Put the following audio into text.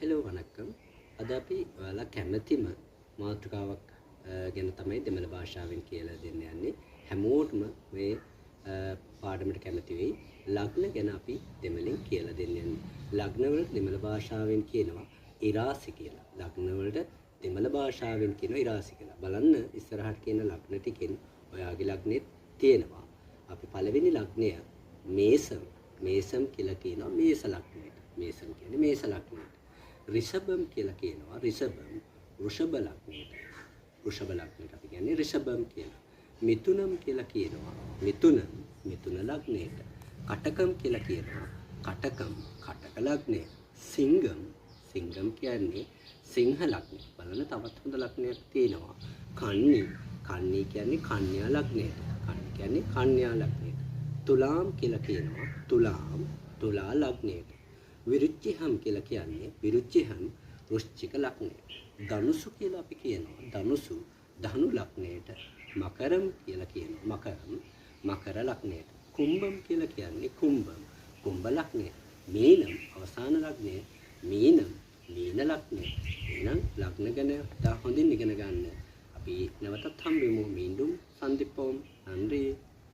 hello වණක්කම් අද අපි ඔයාලා කැමැතිම මාතෘකාවක් ගැන තමයි දෙමළ භාෂාවෙන් කියලා දෙන්න යන්නේ හැමෝටම මේ පාඩමට කැමති වෙයි ලග්න ගැන අපි දෙමළෙන් කියලා දෙන්න යන්නේ ලග්න වලට දෙමළ භාෂාවෙන් කියනවා ඉරාසි කියලා ලග්න වලට දෙමළ භාෂාවෙන් කියනවා ඉරාසි කියලා බලන්න ඉස්සරහට කියන ලග්න ටිකෙන් ඔයාගේ ලග්නෙත් තියෙනවා අපි පළවෙනි ලග්නය මේසම් කියලා කියනවා මේස ලග්නයට මේසම් කියන්නේ මේස ලග්නයට රිෂභම් කියලා කියනවා රිෂභම් වෘෂභ ලග්නයට වෘෂභ ලග්නයට අපි කියන්නේ රිෂභම් කියලා මිථුනම් කියලා කියනවා මිථුන ලග්නයට කටකම් කියලා කියනවා කටක ලග්නය සිංගම් කියන්නේ සිංහ ලග්නය බලන්න තවත් හොඳ ලග්නයක් තියෙනවා කන්නි කියන්නේ කන්‍යා ලග්නයට කන්‍යා ලග්නයට තුලාම් කියලා කියනවා තුලා ලග්නයට විරුච්චිහම් කියලා කියන්නේ විරුච්චිහම් වෘශ්චික ලග්නයට ධනුසු කියලා අපි කියනවා ධනු ලග්නයට මකරම් කියලා කියනවා මකර ලග්නයට කුම්භම් කියලා කියන්නේ කුම්භ ලග්නයට මීනම් අවසාන ලග්නය මීන ලග්නය එහෙනම් ලග්න ගැන හොඳින් ඉගෙන ගන්න අපි නැවතත් හම්බෙමු මීண்டும் සන්දිප්පෝම් නන්දි